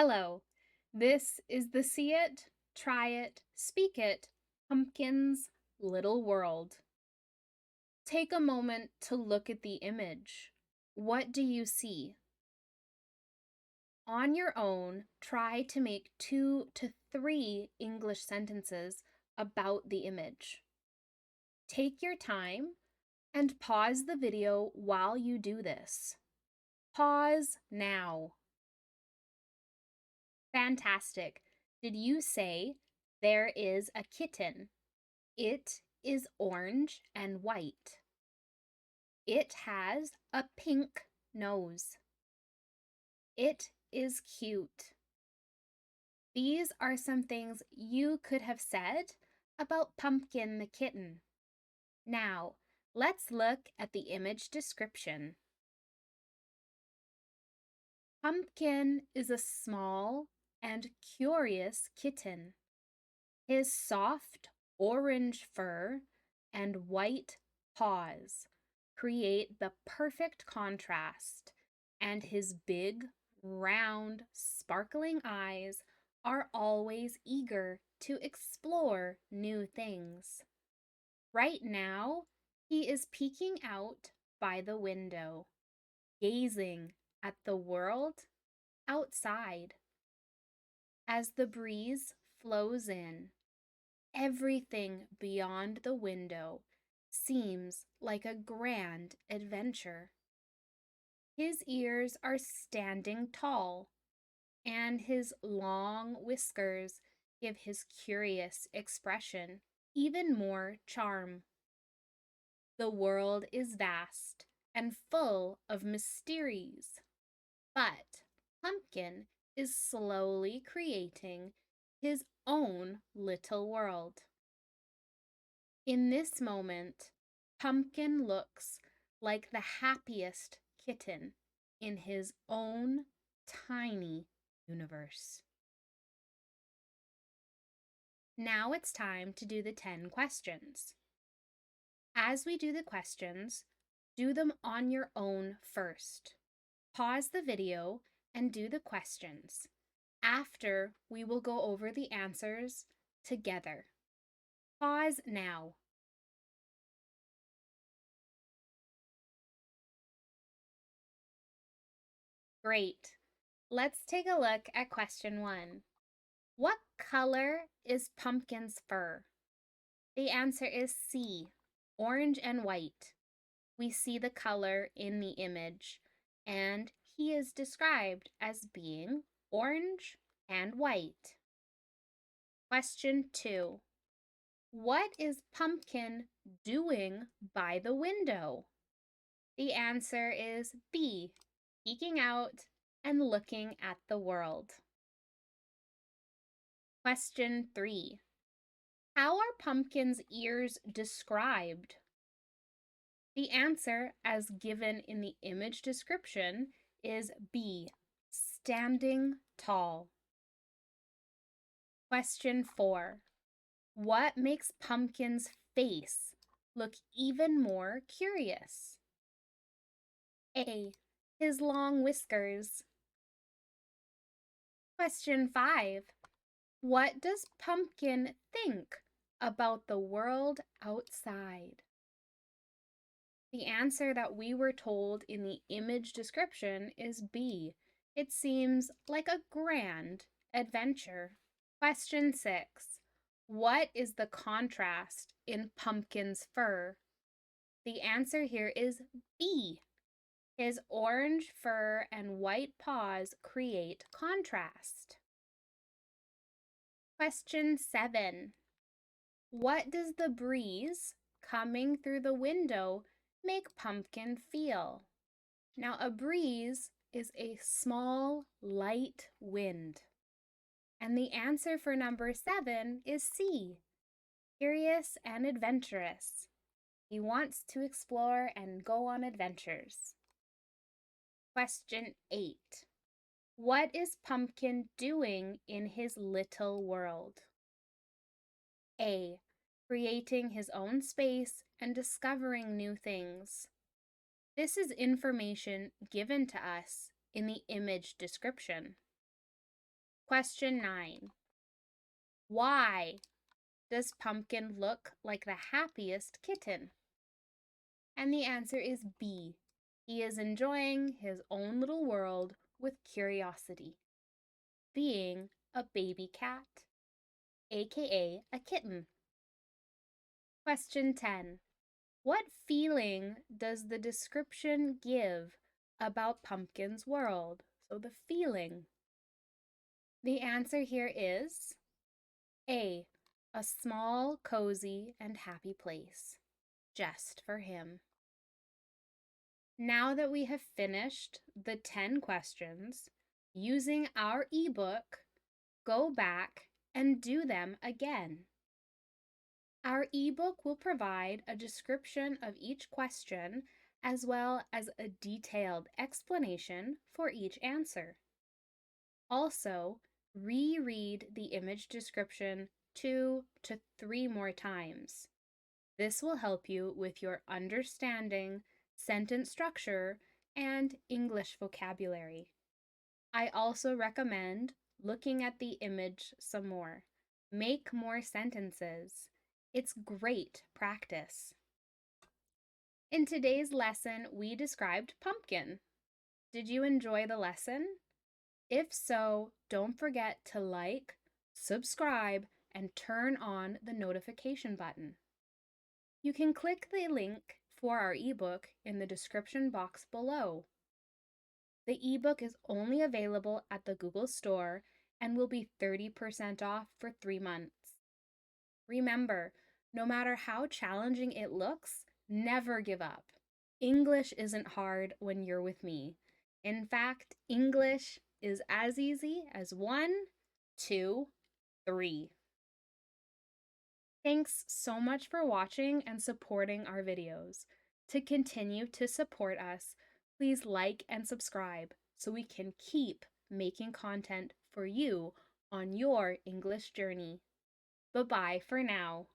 Hello, this is the See It, Try It, Speak It, Pumpkin's Little World. Take a moment to look at the image. What do you see? On your own, try to make 2 to 3 English sentences about the image. Take your time and pause the video while you do this. Pause now. Fantastic. Did you say there is a kitten? It is orange and white. It has a pink nose. It is cute. These are some things you could have said about Pumpkin the kitten. Now, let's look at the image description. Pumpkin is a small and curious kitten. His soft orange fur and white paws create the perfect contrast, and his big, round, sparkling eyes are always eager to explore new things. Right now, he is peeking out by the window, gazing at the world outside. As the breeze flows in, everything beyond the window seems like a grand adventure. His ears are standing tall, and his long whiskers give his curious expression even more charm. The world is vast and full of mysteries, but Pumpkin is slowly creating his own little world. In this moment, Pumpkin looks like the happiest kitten in his own tiny universe. Now it's time to do the 10 questions. As we do the questions, do them on your own first. Pause the video and do the questions. After, we will go over the answers together. Pause now. Great. Let's take a look at question 1. What color is Pumpkin's fur? The answer is C, orange and white. We see the color in the image, and he is described as being orange and white. Question 2. What is Pumpkin doing by the window? The answer is B, peeking out and looking at the world. Question 3. How are Pumpkin's ears described? The answer, as given in the image description, is B, standing tall. Question 4. What makes Pumpkin's face look even more curious? A, his long whiskers. Question 5. What does Pumpkin think about the world outside? The answer that we were told in the image description is B. It seems like a grand adventure. Question 6. What is the contrast in Pumpkin's fur? The answer here is B. His orange fur and white paws create contrast. Question 7. What does the breeze coming through the window make Pumpkin feel? Now, a breeze is a small, light wind. And the answer for number 7 is C, curious and adventurous. He wants to explore and go on adventures. Question 8. What is Pumpkin doing in his little world? A, creating his own space and discovering new things. This is information given to us in the image description. Question 9. Why does Pumpkin look like the happiest kitten? And the answer is B. He is enjoying his own little world with curiosity, being a baby cat, aka a kitten. Question 10. What feeling does the description give about Pumpkin's world? So the feeling. The answer here is A. A small, cozy, and happy place, just for him. Now that we have finished the 10 questions, using our ebook, go back and do them again. Our ebook will provide a description of each question as well as a detailed explanation for each answer. Also, reread the image description 2 to 3 more times. This will help you with your understanding, sentence structure, and English vocabulary. I also recommend looking at the image some more. Make more sentences. It's great practice. In today's lesson, we described pumpkin. Did you enjoy the lesson? If so, don't forget to like, subscribe, and turn on the notification button. You can click the link for our ebook in the description box below. The ebook is only available at the Google Store and will be 30% off for 3 months. Remember, no matter how challenging it looks, never give up. English isn't hard when you're with me. In fact, English is as easy as 1, 2, 3. Thanks so much for watching and supporting our videos. To continue to support us, please like and subscribe so we can keep making content for you on your English journey. Bye-bye for now.